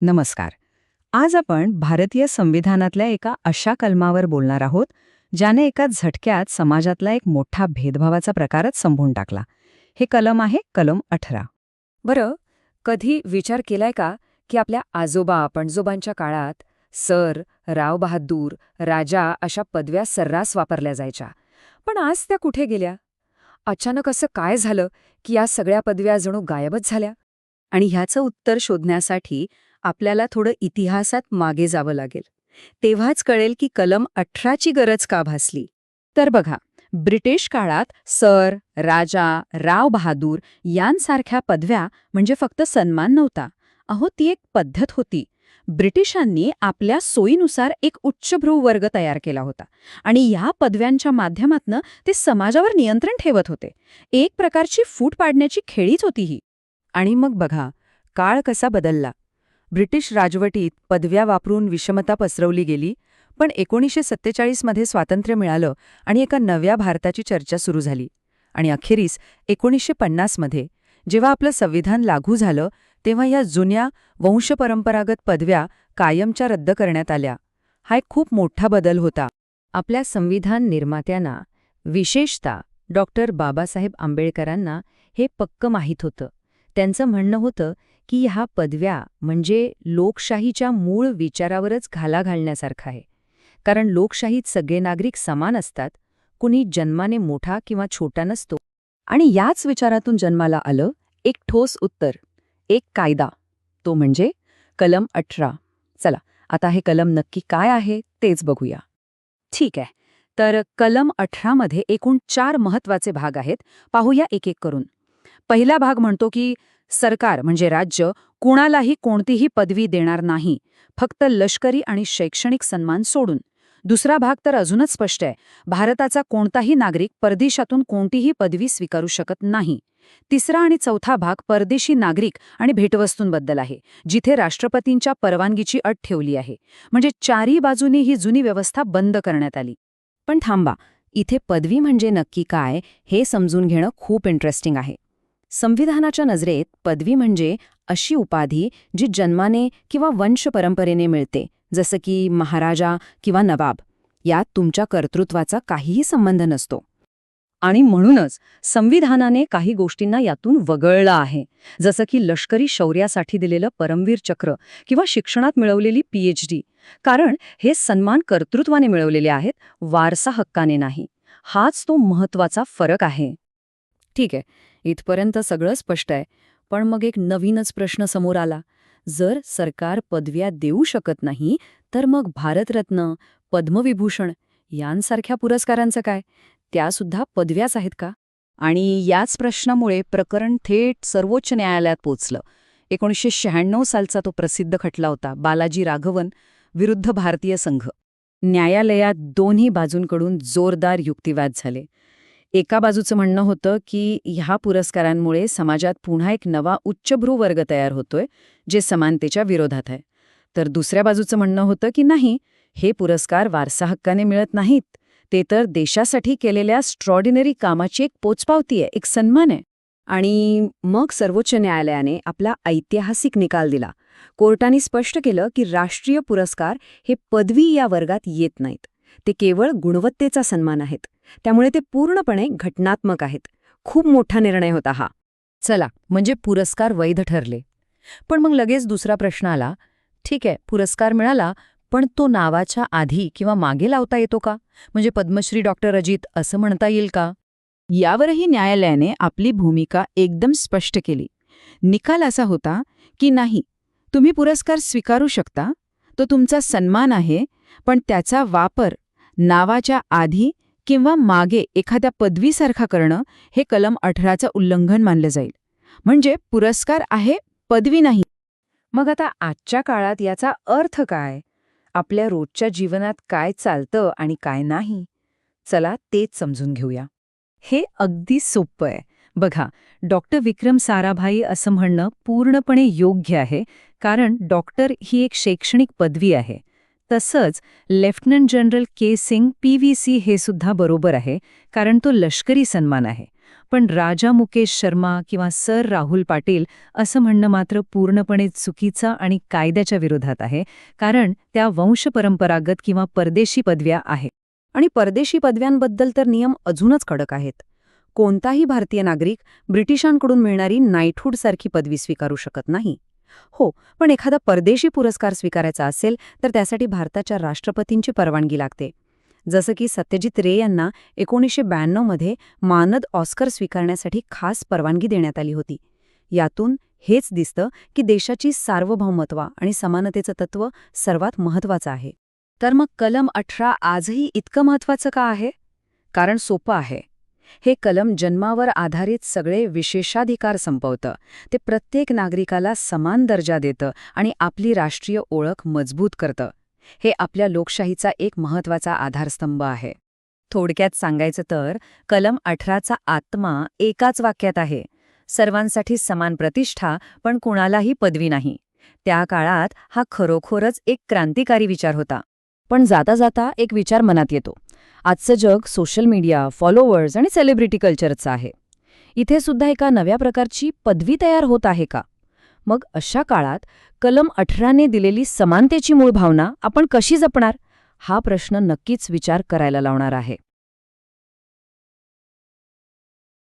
नमस्कार. आज आपण भारतीय संविधानातल्या एका अशा कलमावर बोलणार आहोत ज्याने एका झटक्यात समाजातला एक मोठा भेदभावाचा प्रकारच संपवून टाकला. हे कलम आहे कलम 18. बरं, कधी विचार केलाय का की आपल्या आजोबा पणजोबांच्या काळात सर, राव बहादूर, राजा अशा पदव्या सर्रास वापरल्या जायच्या, पण आज त्या कुठे गेल्या? अचानक असं काय झालं की या सगळ्या पदव्या जणू गायबच झाल्या? आणि ह्याचं उत्तर शोधण्यासाठी आपल्याला थोडं इतिहासात मागे जावं लागेल. तेव्हाच कळेल की कलम 18ची गरज का भासली. तर बघा, ब्रिटिश काळात सर, राजा, राव बहादूर यांसारख्या पदव्या म्हणजे फक्त सन्मान नव्हता. अहो, ती एक पद्धत होती. ब्रिटिशांनी आपल्या सोयीनुसार एक उच्चभ्रू वर्ग तयार केला होता आणि या पदव्यांच्या माध्यमातनं ते समाजावर नियंत्रण ठेवत होते. एक प्रकारची फूट पाडण्याची खेळीच होती ही. आणि मग बघा, काळ कसा बदलला. ब्रिटिश राजवटीत पदव्या वापरून विषमता पसरवली गेली, पण 1947 मध्ये स्वातंत्र्य मिळालं आणि एका नव्या भारताची चर्चा सुरू झाली. आणि अखेरीस 1950 मध्ये जेव्हा आपलं संविधान लागू झालं, तेव्हा या जुन्या वंशपरंपरागत पदव्या कायमच्या रद्द करण्यात आल्या. हा एक खूप मोठा बदल होता. आपल्या संविधान निर्मात्यांना, विशेषतः डॉक्टर बाबासाहेब आंबेडकरांना हे पक्क माहीत होतं. त्यांचं म्हणणं होतं की ह्या पदव्या म्हणजे लोकशाहीच्या मूळ विचारावरच घाला घालण्यासारखं आहे. कारण लोकशाहीत सगळे नागरिक समान असतात, कुणी जन्माने मोठा किंवा छोटा नसतो. आणि याच विचारातून जन्माला आलं एक ठोस उत्तर, एक कायदा. तो म्हणजे कलम 18. चला, आता हे कलम नक्की काय आहे तेच बघूया. ठीक आहे, तर कलम 18 मध्ये एकूण 4 महत्वाचे भाग आहेत. पाहूया एक एक करून. पहिला भाग म्हणतो की सरकार म्हणजे राज्य कुणालाही कोणतीही पदवी देणार नाही, फक्त लष्करी आणि शैक्षणिक सन्मान सोडून. दुसरा भाग तर अजूनच स्पष्ट आहे, भारताचा कोणताही नागरिक परदेशातून कोणतीही पदवी स्वीकारू शकत नाही. तिसरा आणि चौथा भाग परदेशी नागरिक आणि भेटवस्तूंबद्दल आहे, जिथे राष्ट्रपतींच्या परवानगीची अट ठेवली आहे. म्हणजे चारही बाजूनी ही जुनी व्यवस्था बंद करण्यात आली. पण थांबा, इथे पदवी म्हणजे नक्की काय हे समजून घेणं खूप इंटरेस्टिंग आहे. संविधानाच्या नजरेत पदवी म्हणजे अशी उपाधी जी जन्माने किंवा वंश परंपरेने मिळते, जसं की महाराजा किंवा नवाब. यात तुमच्या कर्तृत्वाचा काहीही संबंध नसतो. आणि म्हणूनच संविधानाने काही गोष्टींना यातून वगळलं आहे, जसं की लष्करी शौर्यासाठी दिलेलं परमवीर चक्र किंवा शिक्षणात मिळवलेली PhD. कारण हे सन्मान कर्तृत्वाने मिळवलेले आहेत, वारसा हक्काने नाही. हाच तो महत्वाचा फरक आहे. ठीक आहे, इथपर्यंत सगळं स्पष्ट आहे. पण मग एक नवीनच प्रश्न समोर आला. जर सरकार पदव्या देऊ शकत नाही, तर मग भारतरत्न, पद्मविभूषण यांसारख्या पुरस्कारांचं काय? त्यासुद्धा पदव्याच आहेत का? आणि याच प्रश्नामुळे प्रकरण थेट सर्वोच्च न्यायालयात पोचलं. 1996 सालचा तो प्रसिद्ध खटला होता, बालाजी राघवन विरुद्ध भारतीय संघ. न्यायालयात दोन्ही बाजूंकडून जोरदार युक्तिवाद झाले. एका बाजूचं म्हणणं होतं की ह्या पुरस्कारांमुळे समाजात पुन्हा एक नवा उच्चभ्रू वर्ग तयार होतोय, जे समानतेच्या विरोधात आहे. तर दुसऱ्या बाजूचं म्हणणं होतं की नाही, हे पुरस्कार वारसा हक्काने मिळत नाहीत, ते तर देशासाठी केलेल्या एक्स्ट्रॉर्डिनरी कामाची एक पोचपावती आहे, एक सन्मान आहे. आणि मग सर्वोच्च न्यायालयाने आपला ऐतिहासिक निकाल दिला. कोर्टाने स्पष्ट केलं की राष्ट्रीय पुरस्कार हे पदवी या वर्गात येत नाहीत, ते केवळ गुणवत्तेचा सन्मान आहेत. त्यामुळे ते पूर्णपणे घटनात्मक आहेत. खूप मोठा निर्णय होता हा. चला, म्हणजे पुरस्कार वैध ठरले. पण मग लगेच दुसरा प्रश्न आला. ठीक आहे, पुरस्कार मिळाला, पण तो नावाच्या आधी किंवा मागे लावता येतो का? म्हणजे पद्मश्री डॉक्टर अजित असं म्हणता येईल का? यावरही न्यायालयाने आपली भूमिका एकदम स्पष्ट केली. निकाल असा होता की नाही, तुम्ही पुरस्कार स्वीकारू शकता, तो तुमचा सन्मान आहे, पण त्याचा वापर नावाच्या आधी किंवा मागे एखाद्या पदवीसारखा करणं हे कलम 18चं उल्लंघन मानलं जाईल. म्हणजे पुरस्कार आहे, पदवी नाही. मग आता आजच्या काळात याचा अर्थ काय? आपल्या रोजच्या जीवनात काय चालतं आणि काय नाही? चला तेच समजून घेऊया. हे अगदी सोपं आहे. बघा, डॉक्टर विक्रम साराभाई असं म्हणणं पूर्णपणे योग्य आहे, कारण डॉक्टर ही एक शैक्षणिक पदवी आहे. तसंच लेफ्टनंट जनरल के सिंग PVC हे सुद्धा बरोबर आहे, कारण तो लष्करी सन्मान आहे. पण राजा मुकेश शर्मा किंवा सर राहुल पाटील असं म्हणणं मात्र पूर्णपणे चुकीचं आणि कायद्याच्या विरोधात आहे, कारण त्या वंशपरंपरागत किंवा परदेशी पदव्या आहेत. आणि परदेशी पदव्यांबद्दल तर नियम अजूनच कडक आहेत. कोणताही भारतीय नागरिक ब्रिटिशांकडून मिळणारी नाईटहूडसारखी पदवी स्वीकारू शकत नाही. हो, पण एखादा परदेशी पुरस्कार स्वीकारायचा असेल तर त्यासाठी भारताच्या राष्ट्रपतींची परवानगी लागते. जसं की सत्यजित रे यांना 1992 मध्ये मानद ऑस्कर स्वीकारण्यासाठी खास परवानगी देण्यात आली होती. यातून हेच दिसतं की देशाची सार्वभौमत्व आणि समानतेचं तत्त्व सर्वात महत्त्वाचं आहे. तर मग कलम 18 आजही इतकं महत्त्वाचं का आहे? कारण सोपं आहे. हे कलम जन्मावर आधारित सगळे विशेषाधिकार संपवतं. ते प्रत्येक नागरिकाला समान दर्जा देतं आणि आपली राष्ट्रीय ओळख मजबूत करतं. हे आपल्या लोकशाहीचा एक महत्त्वाचा आधारस्तंभ आहे. थोडक्यात सांगायचं तर कलम 18चा आत्मा एकाच वाक्यात आहे: सर्वांसाठी समान प्रतिष्ठा, पण कुणालाही पदवी नाही. त्या काळात हा खरोखरच एक क्रांतिकारी विचार होता. पण जाता जाता एक विचार मनात येतो. आजचं जग सोशल मीडिया, फॉलोअर्स आणि सेलिब्रिटी कल्चरचं आहे. इथे सुद्धा एका नव्या प्रकारची पदवी तयार होत आहे का? मग अशा काळात कलम 18ने दिलेली समानतेची मूळ भावना आपण कशी जपणार? हा प्रश्न नक्कीच विचार करायला लावणार आहे.